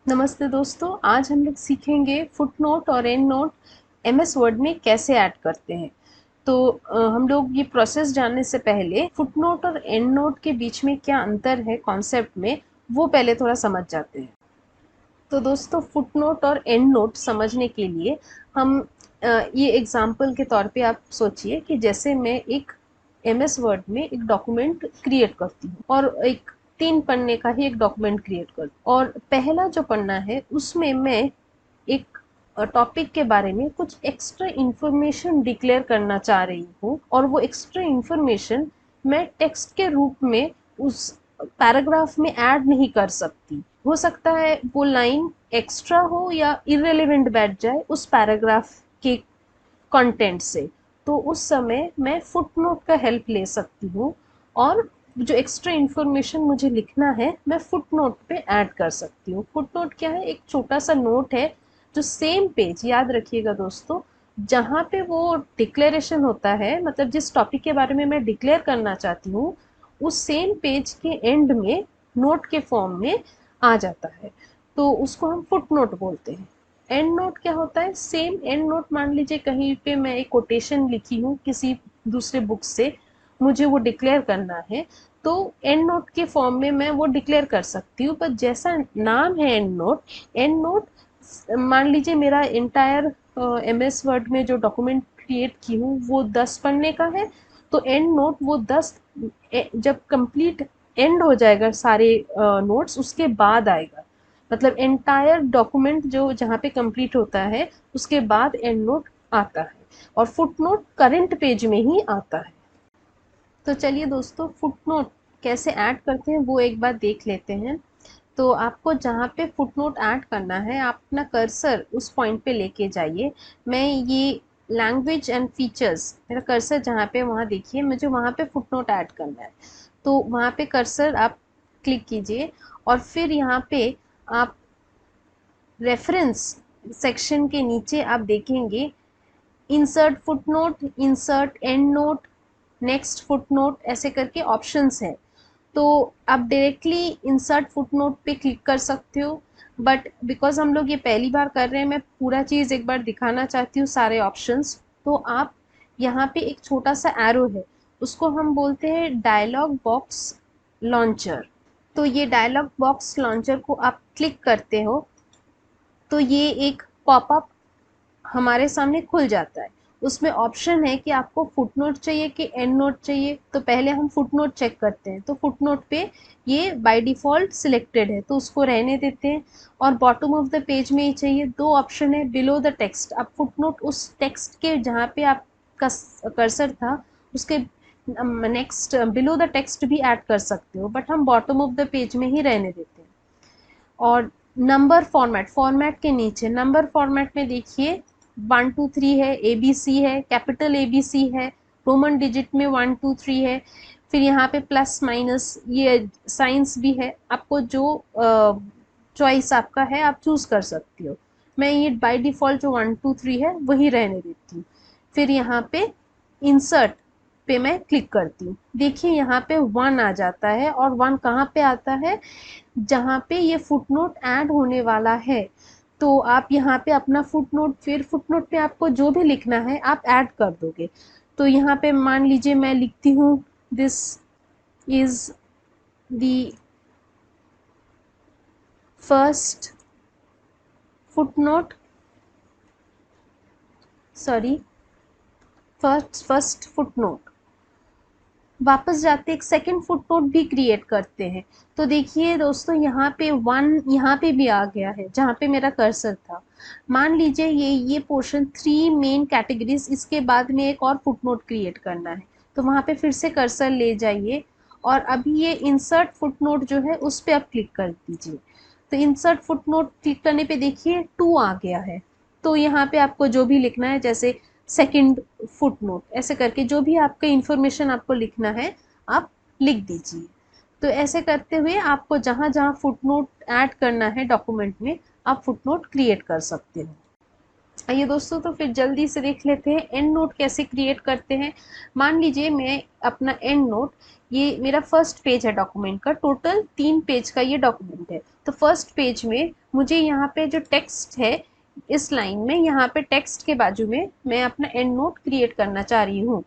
नमस्ते दोस्तों, आज हम लोग सीखेंगे फुटनोट और एंड नोट एमएस वर्ड में कैसे ऐड करते हैं। तो हम लोग ये प्रोसेस जानने से पहले फुटनोट और एंड नोट के बीच में क्या अंतर है कॉन्सेप्ट में, वो पहले थोड़ा समझ जाते हैं। तो दोस्तों, फुटनोट और एंड नोट समझने के लिए हम ये एग्जाम्पल के तौर पे आप सोचिए कि जैसे मैं एक एमएस वर्ड में एक डॉक्यूमेंट क्रिएट करती हूँ और एक 3 पन्ने का ही एक डॉक्यूमेंट क्रिएट करती हूँ, और पहला जो पन्ना है उसमें मैं एक टॉपिक के बारे में कुछ एक्स्ट्रा इंफॉर्मेशन डिक्लेयर करना चाह रही हूँ, और वो एक्स्ट्रा इंफॉर्मेशन मैं टेक्स्ट के रूप में उस पैराग्राफ में ऐड नहीं कर सकती। हो सकता है वो लाइन एक्स्ट्रा हो या इररिलेवेंट बैठ जाए उस पैराग्राफ के कंटेंट से। तो उस समय मैं फुटनोट का हेल्प ले सकती हूँ, और जो एक्स्ट्रा इन्फॉर्मेशन मुझे लिखना है मैं फुटनोट पे ऐड कर सकती हूँ। फुटनोट क्या है? एक छोटा सा नोट है जो सेम पेज, याद रखिएगा दोस्तों, जहाँ पे वो डिक्लेरेशन होता है, मतलब जिस टॉपिक के बारे में मैं डिक्लेयर करना चाहती हूँ, उस सेम पेज के एंड में नोट के फॉर्म में आ जाता है, तो उसको हम फुटनोट बोलते हैं। एंड नोट क्या होता है? सेम एंड नोट, मान लीजिए कहीं पे मैं एक कोटेशन लिखी हूँ किसी दूसरे बुक से, मुझे वो डिक्लेयर करना है, तो एंड नोट के फॉर्म में मैं वो डिक्लेयर कर सकती हूँ। पर जैसा नाम है एंड नोट, एंड नोट, मान लीजिए मेरा इंटायर एमएस वर्ड में जो डॉक्यूमेंट क्रिएट की हूँ वो 10 पन्ने का है, तो एंड नोट वो 10 जब कंप्लीट एंड हो जाएगा सारे नोट्स, उसके बाद आएगा। मतलब एंटायर डॉक्यूमेंट जो जहाँ पे कंप्लीट होता है उसके बाद एंड नोट आता है, और फुट नोट करंट पेज में ही आता है। तो चलिए दोस्तों, फुट नोट कैसे ऐड करते हैं वो एक बार देख लेते हैं। तो आपको जहाँ पे फुटनोट ऐड करना है, आप अपना कर्सर उस पॉइंट पे लेके जाइए। मैं ये लैंग्वेज एंड फीचर्स, मेरा कर्सर जहाँ पे, वहाँ देखिए, मुझे वहाँ पे फुटनोट ऐड करना है। तो वहाँ पे कर्सर आप क्लिक कीजिए, और फिर यहाँ पे आप रेफरेंस सेक्शन के नीचे आप देखेंगे insert footnote, insert and note, next footnote, ऐसे करके ऑप्शंस हैं। तो आप डायरेक्टली इंसर्ट फुटनोट पे क्लिक कर सकते हो, बट बिकॉज हम लोग ये पहली बार कर रहे हैं, मैं पूरा चीज़ एक बार दिखाना चाहती हूँ, सारे ऑप्शंस। तो आप यहाँ पे एक छोटा सा एरो है, उसको हम बोलते हैं डायलॉग बॉक्स लॉन्चर। तो ये डायलॉग बॉक्स लॉन्चर को आप क्लिक करते हो तो ये एक पॉपअप हमारे सामने खुल जाता है। उसमें ऑप्शन है कि आपको फुटनोट चाहिए कि एंड नोट चाहिए। तो पहले हम फुटनोट चेक करते हैं, तो फुटनोट पे ये बाय डिफ़ॉल्ट सिलेक्टेड है, तो उसको रहने देते हैं। और बॉटम ऑफ द पेज में ही चाहिए, 2 ऑप्शन है, बिलो द टेक्स्ट। आप फुटनोट उस टेक्स्ट के जहाँ पे आपका कर्सर था उसके नेक्स्ट बिलो द टेक्स्ट भी ऐड कर सकते हो, बट हम बॉटम ऑफ द पेज में ही रहने देते हैं। और नंबर फॉर्मेट, फॉर्मेट के नीचे नंबर फॉर्मेट में देखिए 1 2 3 है, ABC है, कैपिटल ABC है, रोमन डिजिट में 1 2 3 है, फिर यहाँ पे प्लस माइनस ये साइंस भी है। आपको जो चॉइस आपका है आप चूज़ कर सकती हो। मैं ये बाय डिफ़ॉल्ट जो 1 2 3 है वही रहने देती हूँ। फिर यहाँ पे इंसर्ट पे मैं क्लिक करती हूँ। देखिए यहाँ पे 1 आ जाता है, और 1 कहाँ पे आता है? जहाँ पे ये फुटनोट ऐड होने वाला है। तो आप यहाँ पे अपना फुटनोट, फिर फुटनोट पे आपको जो भी लिखना है आप ऐड कर दोगे। तो यहाँ पे मान लीजिए मैं लिखती हूँ this is the first footnote, sorry, first footnote. वापस जाते एक सेकंड फुटनोट भी क्रिएट करते हैं। तो देखिए दोस्तों, यहाँ पे 1 यहाँ पे भी आ गया है जहाँ पे मेरा कर्सर था। मान लीजिए ये पोर्शन 3 मेन कैटेगरीज, इसके बाद में एक और फुटनोट क्रिएट करना है, तो वहाँ पे फिर से कर्सर ले जाइए, और अभी ये इंसर्ट फुटनोट जो है उस पर आप क्लिक कर दीजिए। तो इंसर्ट फुटनोट क्लिक करने पे देखिए 2 आ गया है। तो यहाँ पे आपको जो भी लिखना है, जैसे सेकंड फुटनोट, ऐसे करके जो भी आपका इंफॉर्मेशन आपको लिखना है आप लिख दीजिए। तो ऐसे करते हुए आपको जहाँ जहाँ फुटनोट ऐड करना है डॉक्यूमेंट में, आप फुटनोट क्रिएट कर सकते हो। आइए दोस्तों, तो फिर जल्दी से देख लेते हैं एंड नोट कैसे क्रिएट करते हैं। मान लीजिए मैं अपना एंड नोट, ये मेरा फर्स्ट पेज है डॉक्यूमेंट का, टोटल 3 पेज का ये डॉक्यूमेंट है। तो फर्स्ट पेज में मुझे यहाँ पे जो टेक्स्ट है, इस लाइन में यहाँ पे टेक्स्ट के बाजू में मैं अपना एंड नोट क्रिएट करना चाह रही हूँ।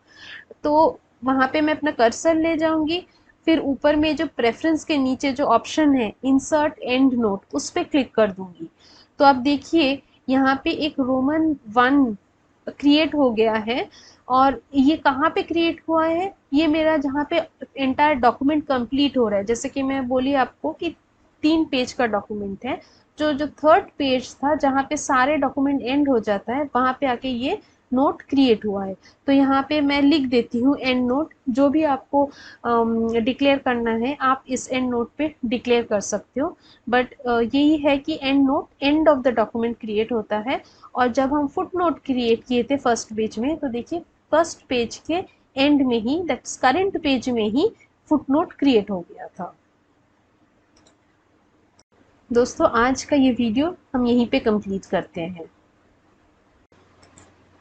तो वहाँ पे मैं अपना कर्सर ले जाऊँगी, फिर ऊपर में जो प्रेफ़रेंस के नीचे जो ऑप्शन है इंसर्ट एंड नोट, उस पे क्लिक कर दूँगी। तो आप देखिए यहाँ पे एक रोमन 1 क्रिएट हो गया है। और ये कहाँ पे क्रिएट हुआ है? ये मेरा जहाँ पे एंटायर डॉक्यूमेंट कंप्लीट हो रहा है। जैसे कि मैं बोली आपको कि 3 पेज का डॉक्यूमेंट है। जो जो थर्ड पेज था जहाँ पे सारे डॉक्यूमेंट एंड हो जाता है, वहाँ पे आके ये नोट क्रिएट हुआ है। तो यहाँ पे मैं लिख देती हूँ एंड नोट। जो भी आपको डिक्लेयर करना है आप इस एंड नोट पे डिक्लेयर कर सकते हो। बट यही है कि and note end of the document create होता है। और जब हम फुट नोट क्रिएट किए थे फर्स्ट पेज में, तो देखिए फर्स्ट पेज के एंड में ही, दैट्स करंट पेज में ही फुट नोट क्रिएट हो गया था। दोस्तों आज का ये वीडियो हम यहीं पे कंप्लीट करते हैं।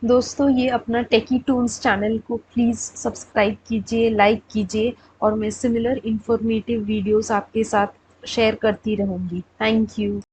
दोस्तों ये अपना टेकी टून्स चैनल को प्लीज़ सब्सक्राइब कीजिए, लाइक कीजिए, और मैं सिमिलर इन्फॉर्मेटिव वीडियोस आपके साथ शेयर करती रहूँगी। Thank you.